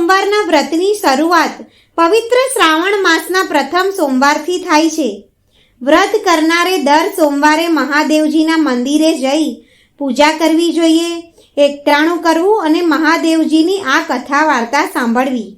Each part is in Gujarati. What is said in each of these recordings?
સોમવારના વ્રતની શરૂઆત પવિત્ર શ્રાવણ માસના પ્રથમ સોમવારથી થાય છે. વ્રત કરનારે દર સોમવારે મહાદેવજીના મંદિરે જઈ પૂજા કરવી જોઈએ, એકટાણું કરવું અને મહાદેવજીની આ કથા વાર્તા સાંભળવી.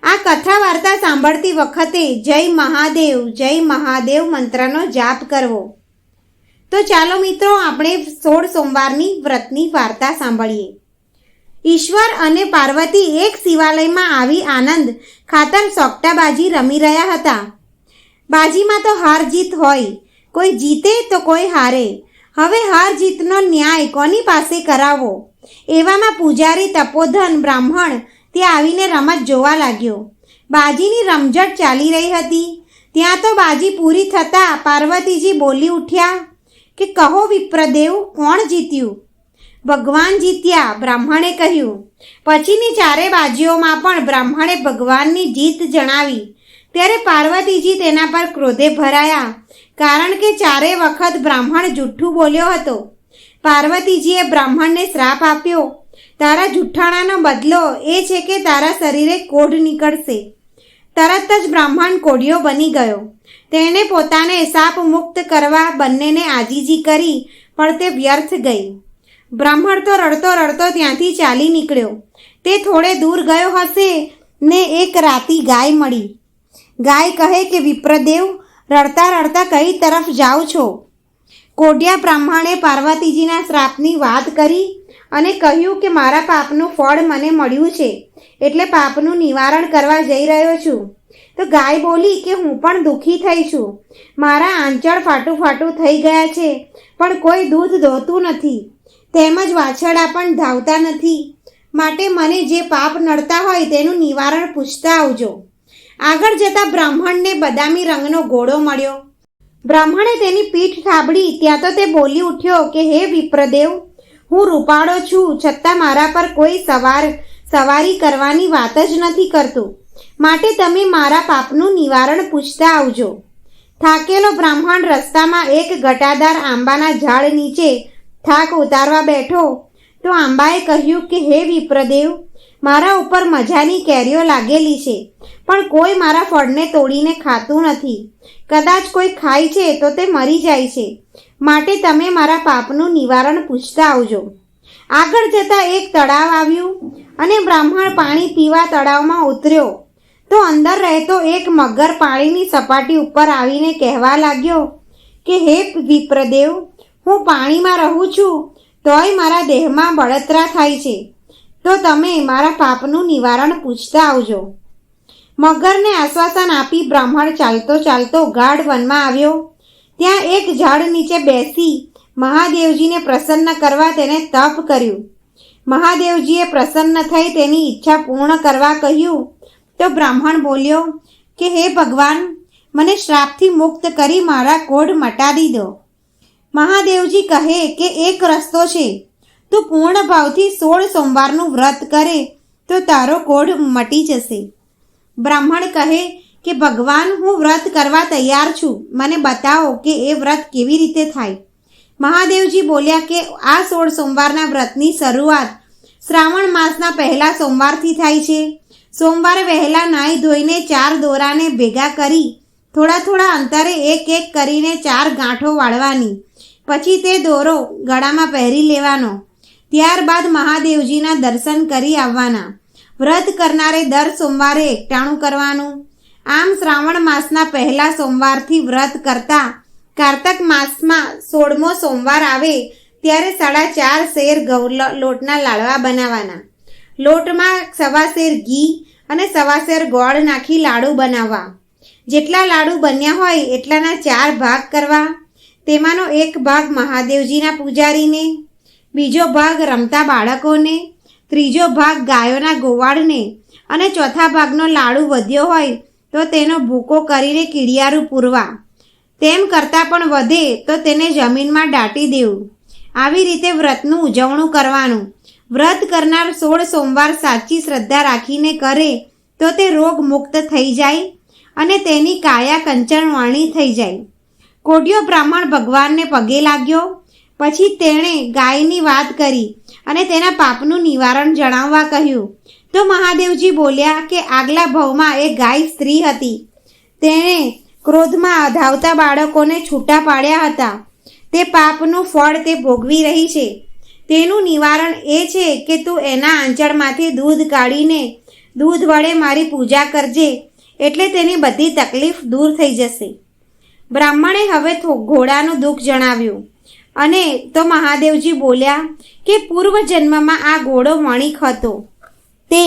આ કથા વાર્તા સાંભળતી વખતે જય મહાદેવ મંત્રનો જાપ કરવો. તો ચાલો મિત્રો, આપણે 16 સોમવારની વ્રતની વાર્તા સાંભળીએ. ઈશ્વર અને પાર્વતી એક શિવાલયમાં આવી આનંદ ખાતર સોગટાબાજી રમી રહ્યા હતા. બાજીમાં તો હાર જીત હોય, કોઈ જીતે તો કોઈ હારે. હવે હાર જીતનો ન્યાય કોની પાસે કરાવવો? એવામાં પૂજારી તપોધન બ્રાહ્મણ ત્યાં આવીને રમત જોવા લાગ્યો. બાજીની રમઝટ ચાલી રહી હતી. ત્યાં તો બાજી પૂરી થતાં પાર્વતીજી બોલી ઉઠ્યા કે કહો વિપ્રદેવ, કોણ જીત્યું? ભગવાન જીત્યા, બ્રાહ્મણે કહ્યું. પછીની ચારે બાજીઓમાં પણ બ્રાહ્મણે ભગવાનની જીત જણાવી. ત્યારે પાર્વતીજી તેના પર ક્રોધે ભરાયા, કારણ કે ચારે વખત બ્રાહ્મણ જૂઠું બોલ્યો હતો. પાર્વતીજીએ બ્રાહ્મણને શ્રાપ આપ્યો, તારા જૂઠાણાનો બદલો એ છે કે તારા શરીરે કોઢ નીકળશે. તરત જ બ્રાહ્મણ કોઢિયો બની ગયો. તેણે પોતાને શાપ મુક્ત કરવા બંનેને આજીજી કરી, પણ તે વ્યર્થ ગઈ. બ્રાહ્મણ તો રડતો રડતો ત્યાંથી ચાલી નીકળ્યો. તે થોડે દૂર ગયો હશે ને એક રાતી ગાય મળી. ગાય કહે કે વિપ્રદેવ, રડતા રડતા કઈ તરફ જાઓ છો? કોઢિયા બ્રાહ્મણે પાર્વતીજીના શ્રાપની વાત કરી અને કહ્યું કે મારા પાપનું ફળ મને મળ્યું છે, એટલે પાપનું નિવારણ કરવા જઈ રહ્યો છું. તો ગાય બોલી કે હું પણ દુઃખી થઈ છું. મારા આંચળ ફાટું થઈ ગયા છે, પણ કોઈ દૂધ દોહતું નથી, તેમજ વાછરડા પણ ધાવતા નથી. માટે મને જે પાપ નડતા હોય તેનું નિવારણ પૂછતા આવજો. આગળ જતાં બ્રાહ્મણને બદામી રંગનો ઘોડો મળ્યો. બ્રાહ્મણે તેની પીઠ થાબડી. ત્યાં તો તે બોલી ઉઠ્યો કે હે વિપ્રદેવ, હું રૂપાળો છું, છતાં મારા પર કોઈ સવારી કરવાની વાત જ નથી કરતું. માટે તમે મારા પાપનું નિવારણ પૂછતા આવજો. થાકેલો બ્રાહ્મણ રસ્તામાં એક ઘટાદાર આંબાના ઝાડ નીચે થાક ઉતારવા બેઠો. તો આંબાએ કહ્યું કે હે વિપ્રદેવ, મારા ઉપર મજાની કેરીઓ લાગેલી છે, પણ કોઈ મારા ફળને તોડીને ખાતું નથી. કદાચ કોઈ ખાય છે તો તે મરી જાય છે. માટે તમે મારા પાપનું નિવારણ પૂછતા આવજો. આગળ જતાં એક તળાવ આવ્યું અને બ્રાહ્મણ પાણી પીવા તળાવમાં ઉતર્યો. તો અંદર રહેતો એક મગર પાણીની સપાટી ઉપર આવીને કહેવા લાગ્યો કે હે વિપ્રદેવ, હું પાણીમાં રહું છું તોય મારા દેહમાં બળતરા થાય છે, તો તમે મારા પાપનું નિવારણ પૂછતા આવજો. મગરને આશ્વાસન આપી બ્રાહ્મણ ચાલતો ચાલતો ગાઢ વનમાં આવ્યો. ત્યાં એક ઝાડ નીચે બેસી મહાદેવજીને પ્રસન્ન કરવા તેને તપ કર્યું. મહાદેવજીએ પ્રસન્ન થઈ તેની ઈચ્છા પૂર્ણ કરવા કહ્યું. તો બ્રાહ્મણ બોલ્યો કે હે ભગવાન, મને શ્રાપથી મુક્ત કરી મારા કોઢ મટાડી દો. મહાદેવજી કહે કે એક રસ્તો છે, તું પૂર્ણ ભાવથી 16 સોમવારનું વ્રત કરે તો તારો કોઢ મટી જશે. બ્રાહ્મણ કહે કે ભગવાન, હું વ્રત કરવા તૈયાર છું, મને બતાવો કે એ વ્રત કેવી રીતે થાય. મહાદેવજી બોલ્યા કે આ 16 સોમવારના વ્રતની શરૂઆત શ્રાવણ માસના પહેલા સોમવારથી થાય છે. સોમવારે વહેલા નાહી ધોઈને 4 દોરાને ભેગા કરી થોડા અંતરે એક કરીને 4 ગાંઠો વાળવાની. પછી તે દોરો ગળામાં પહેરી લેવાનો. ત્યારબાદ મહાદેવજીના દર્શન કરી આવવાના. વ્રત કરનારે દર સોમવારે એકટાણું કરવાનું. આમ શ્રાવણ માસના પહેલા સોમવારથી વ્રત કરતા કારતક માસમાં 16મો સોમવાર આવે ત્યારે 4.5 શેર લોટના લાડવા બનાવવાના. લોટમાં 1.25 શેર ઘી અને 1.25 શેર ગોળ નાખી લાડુ બનાવવા. જેટલા લાડુ બન્યા હોય એટલાના 4 ભાગ કરવા. તેમાંનો એક ભાગ મહાદેવજીના પૂજારીને, બીજો ભાગ રમતા બાળકોને, ત્રીજો ભાગ ગાયોના ગોવાળને અને ચોથા ભાગનો લાડુ વધ્યો હોય તો તેનો ભૂકો કરીને કીડિયારું પૂરવા. તેમ કરતાં પણ વધે તો તેને જમીનમાં દાટી દેવું. આવી રીતે વ્રતનું ઉજવણું કરવાનું. વ્રત કરનાર 16 સોમવાર સાચી શ્રદ્ધા રાખીને કરે તો તે રોગ મુક્ત થઈ જાય અને તેની કાયા કંચનવાણી થઈ જાય. કોઢિયો બ્રાહ્મણ ભગવાનને પગે લાગ્યો. પછી તેણે ગાયની વાત કરી અને તેના પાપનું નિવારણ જણાવવા કહ્યું. તો મહાદેવજી બોલ્યા કે આગલા ભવમાં એક ગાય સ્ત્રી હતી. તેણે ક્રોધમાં ધાવતા બાળકોને છૂટા પાડ્યા હતા. તે પાપનું ફળ તે ભોગવી રહી છે. તેનું નિવારણ એ છે કે તું એના આંચળમાંથી દૂધ કાઢીને દૂધ વડે મારી પૂજા કરજે, એટલે તેની બધી તકલીફ દૂર થઈ જશે. બ્રાહ્મણે હવે ઘોડાનું દુઃખ જણાવ્યું અને તો મહાદેવજી બોલ્યા કે પૂર્વજન્મમાં આ ઘોડો વણિક હતો. તે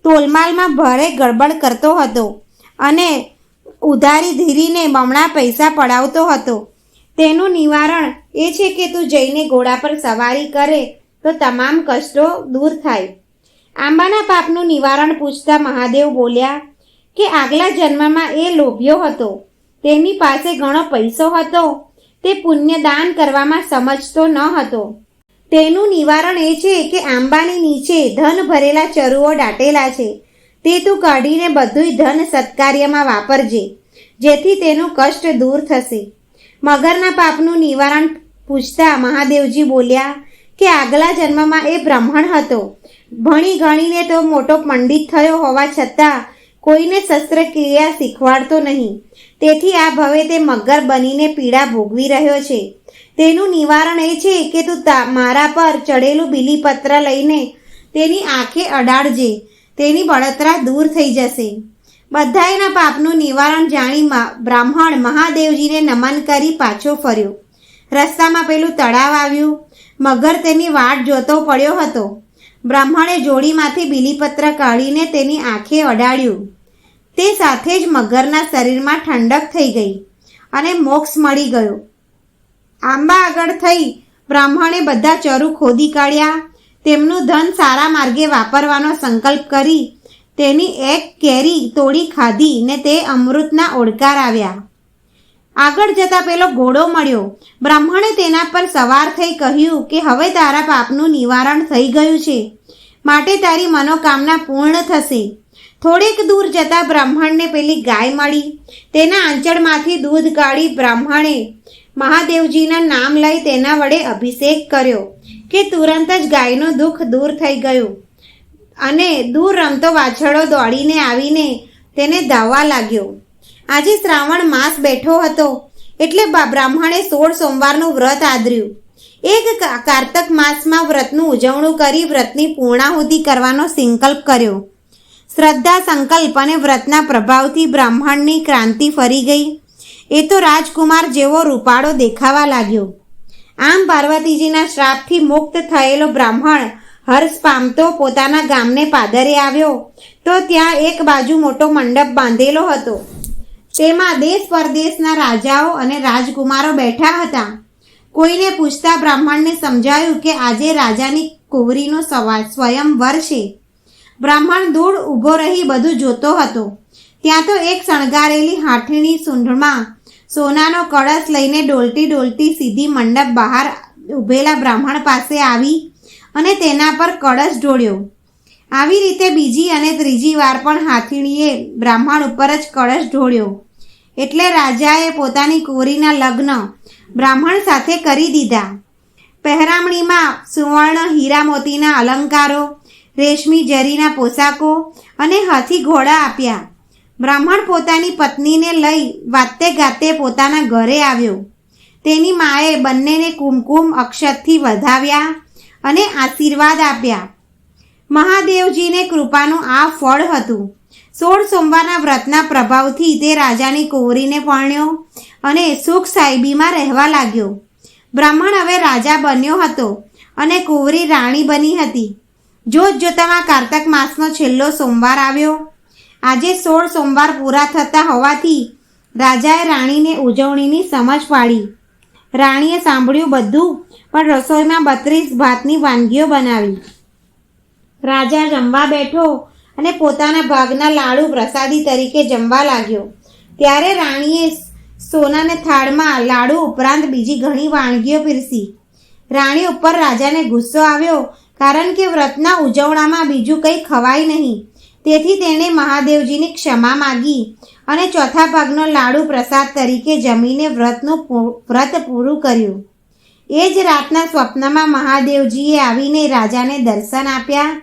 તોલમાલમાં ભારે ગડબડ કરતો હતો અને ઉધારી ધીરીને બમણા પૈસા પડાવતો હતો. તેનું નિવારણ એ છે કે તું જઈને ઘોડા પર સવારી કરે તો તમામ કષ્ટો દૂર થાય. આંબાના પાપનું નિવારણ પૂછતા મહાદેવ બોલ્યા કે આગલા જન્મમાં એ લોભ્યો હતો. તેની પાસે ઘણો પૈસો હતો. તે પુણ્ય દાન કરવામાં સમજતો ન હતો. તેનું નિવારણ એ છે કે આંબાની નીચે ધન ભરેલા ચરુઓ દાટેલા છે. તે તું કાઢીને બધુંય ધન સત્કાર્યમાં વાપરજે, જેથી તેનું કષ્ટ દૂર થશે. મગરના પાપનું નિવારણ પૂછતા મહાદેવજી બોલ્યા કે આગલા જન્મમાં એ બ્રાહ્મણ હતો. ભણી ગણીને તો મોટો પંડિત થયો હોવા છતાં કોઈને શસ્ત્રક્રિયા શીખવાડતો નહીં. તેથી આ ભવે તે મગર બનીને પીડા ભોગવી રહ્યો છે. તેનું નિવારણ એ છે કે તું મારા પર ચડેલું બીલીપત્ર લઈને તેની આંખે અડાડજે, તેની બળતરા દૂર થઈ જશે. બધાયના પાપનું નિવારણ જાણી બ્રાહ્મણ મહાદેવજીને નમન કરી પાછો ફર્યો. રસ્તામાં પેલું તળાવ આવ્યું. મગર તેની વાટ જોતો પડ્યો હતો. બ્રાહ્મણે જોડીમાંથી બીલીપત્ર કાઢીને તેની આંખે અડાડ્યું. તે સાથે જ મગરના શરીરમાં ઠંડક થઈ ગઈ અને મોક્ષ મળી ગયો. આંબા આગળ થઈ બ્રાહ્મણે બધા ચરુ ખોદી કાઢ્યા. તેમનું ધન સારા માર્ગે વાપરવાનો સંકલ્પ કરી તેની એક કેરી તોડી ખાધી ને તે અમૃતના ઓડકાર આવ્યા. આગળ જતા પેલો ઘોડો મળ્યો. બ્રાહ્મણે તેના પર સવાર થઈ કહ્યું કે હવે તારા પાપનું નિવારણ થઈ ગયું છે, માટે તારી મનોકામના પૂર્ણ થશે. થોડેક દૂર જતા બ્રાહ્મણને પેલી ગાય મળી. તેના આંચળમાંથી દૂધ કાઢી બ્રાહ્મણે મહાદેવજીના નામ લઈ તેના વડે અભિષેક કર્યો કે તુરંત જ ગાયનું દુઃખ દૂર થઈ ગયું અને દૂર રમતો વાછરડો દોડીને આવીને તેને ધાવવા લાગ્યો. આજે શ્રાવણ માસ બેઠો હતો એટલે બ્રાહ્મણે 16 સોમવારનું વ્રત આદર્યું. એક કારતક માસમાં વ્રતનું ઉજવણું કરી વ્રતની પૂર્ણાહુતિ કરવાનો સંકલ્પ કર્યો. શ્રદ્ધા, સંકલ્પ અને વ્રતના પ્રભાવથી બ્રાહ્મણની ક્રાંતિ ફરી ગઈ. એ તો રાજકુમાર જેવો રૂપાળો દેખાવા લાગ્યો. આમ પાર્વતીજીના શ્રાપથી મુક્ત થયેલો બ્રાહ્મણ હર્ષ પામતો પોતાના ગામને પાદરે આવ્યો તો ત્યાં એક બાજુ મોટો મંડપ બાંધેલો હતો. તેમાં દેશ પરદેશના રાજાઓ અને રાજકુમારો બેઠા હતા. કોઈને પૂછતા બ્રાહ્મણને સમજાયું કે આજે રાજાની કુંવરીનો સ્વયંવર છે. બ્રાહ્મણ દૂર ઊભો રહી બધું જોતો હતો. ત્યાં તો એક શણગારેલી હાથીની સૂંઢમાં સોનાનો કળશ લઈને ડોલતી ડોલતી સીધી મંડપ બહાર ઊભેલા બ્રાહ્મણ પાસે આવી અને તેના પર કળશ ઢોળ્યો. આવી રીતે બીજી અને ત્રીજી વાર પણ હાથીણીએ બ્રાહ્મણ ઉપર જ કળશ ઢોળ્યો. એટલે રાજાએ પોતાની કુંવરીના લગ્ન બ્રાહ્મણ સાથે કરી દીધા. પહેરામણીમાં સુવર્ણ હીરા મોતીના અલંકારો, રેશમી જરીના પોશાકો અને હાથી ઘોડા આપ્યા. બ્રાહ્મણ પોતાની પત્નીને લઈ વાતે ગાતે પોતાના ઘરે આવ્યો. તેની માએ બંનેને કુમકુમ અક્ષતથી વધાવ્યા અને આશીર્વાદ આપ્યા. મહાદેવજીને કૃપાનું આ ફળ હતું. 16 સોમવારના વ્રતના પ્રભાવથી તે રાજાની કુંવરીને પરણ્યો અને સુખ સાહેબીમાં રહેવા લાગ્યો. બ્રાહ્મણ હવે રાજા બન્યો હતો અને કુંવરી રાણી બની હતી. જોત જોતામાં કારતક માસનો છેલ્લો સોમવાર આવ્યો. આજે 16 સોમવાર પૂરા થતા હોવાથી રાજાએ રાણીને ઉજવણીની સમજ પાડી. રાણીએ સાંભળ્યું બધું, પણ રસોઈમાં 32 ભાતની વાનગીઓ બનાવી. રાજા જમવા બેઠો અને પોતાના ભાગના લાડુ પ્રસાદી તરીકે જમવા લાગ્યો. ત્યારે રાણીએ સોનાના થાળમાં લાડુ ઉપરાંત બીજી ઘણી વાનગીઓ પીરસી. રાણી ઉપર રાજાને ગુસ્સો આવ્યો, કારણ કે વ્રતના ઉજવણામાં બીજું કંઈ ખવાય નહીં. તેથી તેણે મહાદેવજીની ક્ષમા માગી અને ચોથા ભાગનો લાડુ પ્રસાદ તરીકે જમીને વ્રત પૂરું કર્યું. એ જ રાતના સ્વપ્નમાં મહાદેવજીએ આવીને રાજાને દર્શન આપ્યા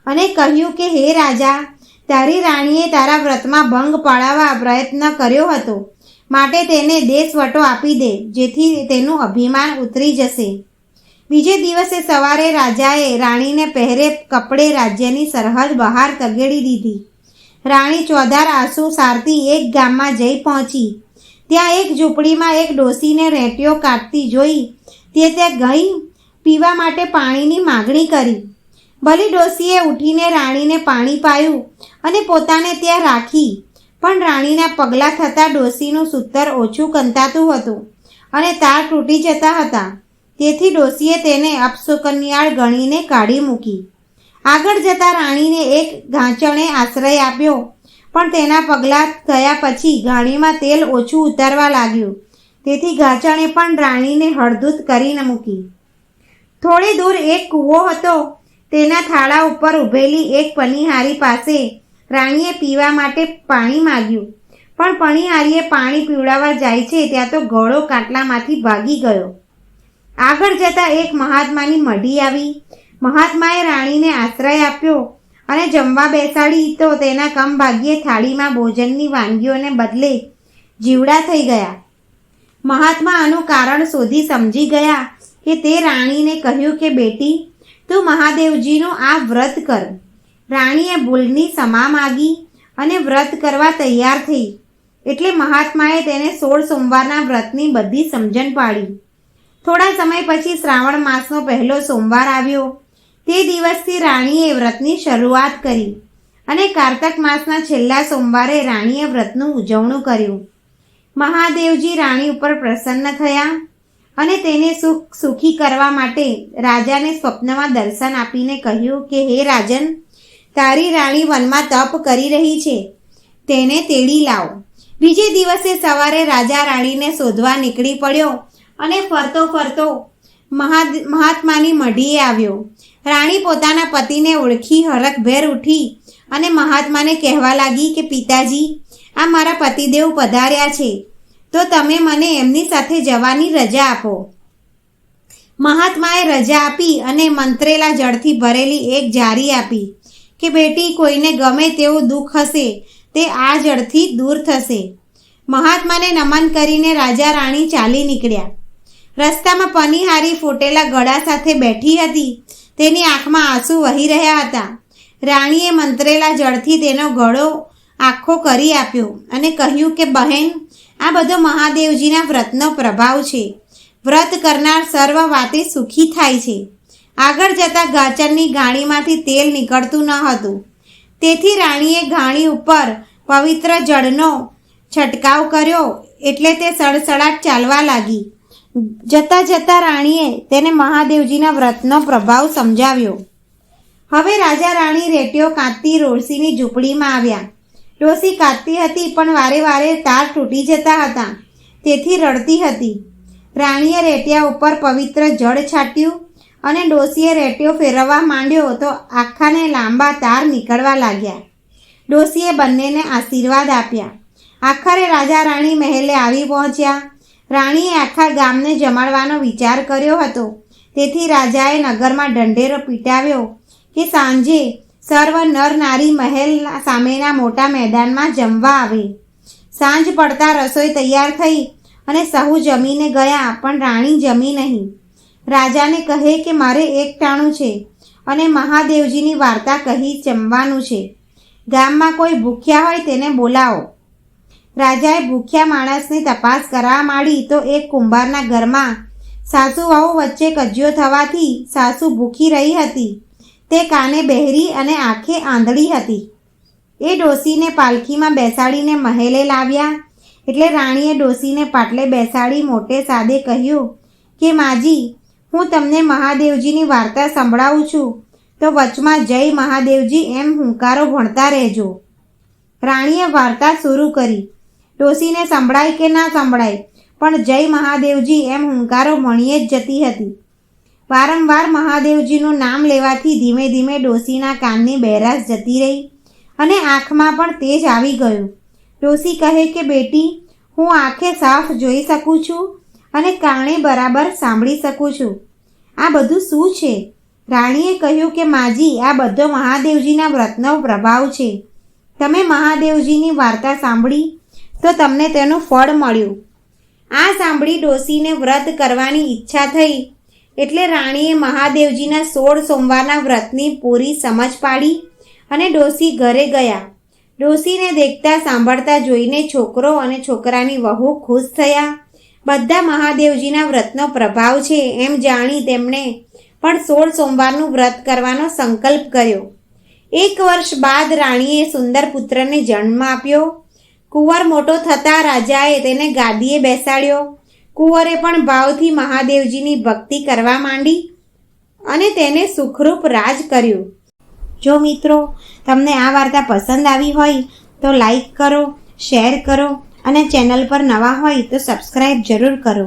અને કહ્યું કે હે રાજા, તારી રાણીએ તારા વ્રતમાં ભંગ પાડવા પ્રયત્ન કર્યો હતો, માટે તેને દેશવટો આપી દે, જેથી તેનું અભિમાન ઉતરી જશે. બીજે દિવસે સવારે રાજાએ રાણીને પહેરે કપડે રાજ્યની સરહદ બહાર તગેડી દીધી. રાણી ચોધાર આંસુ સારતી એક ગામમાં જઈ પહોંચી. ત્યાં એક ઝૂંપડીમાં એક ડોસીને રેંટિયો કાઢતી જોઈ તે ત્યાં ગઈ પીવા માટે પાણીની માગણી કરી. ભલી ડોસીએ ઉઠીને રાણીને પાણી પાયું અને પોતાને ત્યાં રાખી, પણ રાણીના પગલાં થતાં ડોસીનું સૂતર ઓછું કંતાતું હતું અને તાર તૂટી જતા હતા. તેથી ડોસીએ તેને અપશુકનિયાળ ગણીને કાઢી મૂકી. આગળ જતાં રાણીને એક ઘાંચણે આશ્રય આપ્યો, પણ તેના પગલાં થયા પછી ઘાણીમાં તેલ ઓછું ઉતરવા લાગ્યું. તેથી ઘાંચણે પણ રાણીને હળધૂત કરીને મૂકી. થોડી દૂર એક કૂવો હતો. તેના થાળા ઉપર ઊભેલી એક પનિહારી પાસે રાણીએ પીવા માટે પાણી માગ્યું, પણ પનિહારીએ પાણી પીવડાવવા જાય છે ત્યાં તો ઘોડો કાટલામાંથી ભાગી ગયો. આગળ જતાં એક મહાત્માની મઢી આવી. મહાત્માએ રાણીને આશ્રય આપ્યો અને જમવા બેસાડી તો તેના કમભાગ્યે થાળીમાં ભોજનની વાનગીઓને બદલે જીવડા થઈ ગયા. મહાત્મા આનું કારણ શોધી સમજી ગયા કે તે રાણીને કહ્યું કે બેટી, તું મહાદેવજીનું આ વ્રત કર. રાણીએ ભૂલની ક્ષમા માગી અને વ્રત કરવા તૈયાર થઈ. એટલે મહાત્માએ તેને 16 સોમવારના વ્રતની બધી સમજણ પાડી. થોડા સમય પછી શ્રાવણ માસનો પહેલો સોમવાર આવ્યો. તે દિવસથી રાણીએ વ્રતની શરૂઆત કરી અને કારતક માસના છેલ્લા સોમવારે રાણીએ વ્રતનું ઉજવણું કર્યું. મહાદેવજી રાણી ઉપર પ્રસન્ન થયા અને તેને સુખી કરવા માટે રાજાને સ્વપ્નમાં દર્શન આપીને કહ્યું કે હે રાજન, તારી રાણી વનમાં તપ કરી રહી છે, તેને તેડી લાવ. બીજે દિવસે સવારે રાજા રાણીને શોધવા નીકળી પડ્યો અને ફરતો ફરતો મહાત્માની મઢીએ આવ્યો. રાણી પોતાના પતિને ઓળખી હરખભેર ઉઠી અને મહાત્માને કહેવા લાગી કે પિતાજી, આ મારા પતિદેવ પધાર્યા છે, તો તમે મને એમની સાથે જવાની રજા આપો. મહાત્માએ રજા આપી અને મંત્રેલા જળથી ભરેલી એક જારી આપી કે બેટી, કોઈને ગમે તેવું દુઃખ હશે તે આ જળથી દૂર થશે. મહાત્માને નમન કરીને રાજા રાણી ચાલી નીકળ્યા. રસ્તામાં પનિહારી ફૂટેલા ગળા સાથે બેઠી હતી. તેની આંખમાં આંસુ વહી રહ્યા હતા. રાણીએ મંત્રેલા જળથી તેનો ગળો આખો કરી આપ્યો અને કહ્યું કે બહેન, આ બધો મહાદેવજીના વ્રતનો પ્રભાવ છે. વ્રત કરનાર સર્વ વાતે સુખી થાય છે. આગળ જતાં ગાચરની ગાણીમાંથી તેલ નીકળતું ન હતું. તેથી રાણીએ ગાણી ઉપર પવિત્ર જળનો છંટકાવ કર્યો એટલે તે સડસડાટ ચાલવા લાગી. જતાં જતાં રાણીએ તેને મહાદેવજીના વ્રતનો પ્રભાવ સમજાવ્યો. હવે રાજા રાણી રેંટિયો કાંતતી ડોશીની ઝૂંપડીમાં આવ્યા. ડોશી કાંતતી હતી, પણ વારે વારે તાર તૂટી જતા હતા, તેથી રડતી હતી. રાણીએ રેંટિયા ઉપર પવિત્ર જળ છાંટ્યું અને ડોશીએ રેંટિયો ફેરવવા માંડ્યો તો આખાને લાંબા તાર નીકળવા લાગ્યા. ડોશીએ બંનેને આશીર્વાદ આપ્યા. આખરે રાજા રાણી મહેલે આવી પહોંચ્યા. રાણીએ આખા ગામને જમાડવાનો વિચાર કર્યો હતો. તેથી રાજાએ નગરમાં ઢંઢેરો પીટાવ્યો કે સાંજે સર્વ નર નારી મહેલ સામેના મોટા મેદાનમાં જમવા આવે. સાંજ પડતા રસોઈ તૈયાર થઈ અને સહુ જમીને ગયા, પણ રાણી જમી નહીં. રાજાને કહે કે મારે એકટાણું છે અને મહાદેવજીની વાર્તા કહી જમવાનું છે. ગામમાં કોઈ ભૂખ્યા હોય તેને બોલાવો. રાજાએ ભૂખ્યા માણસની તપાસ કરવા માંડી તો એક કુંભારના ઘરમાં સાસુ વહુ વચ્ચે કજિયો થવાથી સાસુ ભૂખી રહી હતી. તે કાને બહેરી અને આંખે આંધળી હતી. એ ડોશીને પાલખીમાં બેસાડીને મહેલે લાવ્યા. એટલે રાણીએ ડોશીને પાટલે બેસાડી મોટે સાદે કહ્યું કે માજી, હું તમને મહાદેવજીની વાર્તા સંભળાવું છું, તો વચમાં જય મહાદેવજી એમ હુંકારો ભણતા રહેજો. રાણીએ વાર્તા શરૂ કરી. ડોશીને સંભળાય કે ના સંભળાય, પણ જય મહાદેવજી એમ હુંકારો ભણીએ જ જતી હતી. વારંવાર મહાદેવજીનું નામ લેવાથી ધીમે ધીમે ડોશીના કાનની બહેરાશ જતી રહી અને આંખમાં પણ તેજ આવી ગયું. ડોશી કહે કે બેટી, હું આંખે સાફ જોઈ શકું છું અને કાને બરાબર સાંભળી શકું છું. આ બધું શું છે? રાણીએ કહ્યું કે માજી, આ બધો મહાદેવજીના વ્રતનો પ્રભાવ છે. તમે મહાદેવજીની વાર્તા સાંભળી તો તમને તેનું ફળ મળ્યું. આ સાંભળી ડોશીને વ્રત કરવાની ઈચ્છા થઈ એટલે રાણીએ મહાદેવજીના 16 સોમવારના વ્રતની પૂરી સમજ પાડી અને ડોશી ઘરે ગયા. ડોશીને દેખતા સાંભળતા જોઈને છોકરો અને છોકરાની વહુ ખુશ થયા. બધા મહાદેવજીના વ્રતનો પ્રભાવ છે એમ જાણી તેમણે પણ 16 સોમવારનું વ્રત કરવાનો સંકલ્પ કર્યો. 1 વર્ષ બાદ રાણીએ સુંદર પુત્રને જન્મ આપ્યો. કુંવર મોટો થતાં રાજાએ તેને ગાદીએ બેસાડ્યો. કુંવરે પણ ભાવથી મહાદેવજીની ભક્તિ કરવા માંડી અને તેને સુખરૂપ રાજ કર્યું. જો મિત્રો તમને આ વાર્તા પસંદ આવી હોય તો લાઈક કરો, શેર કરો અને ચેનલ પર નવા હોય તો સબસ્ક્રાઈબ જરૂર કરો.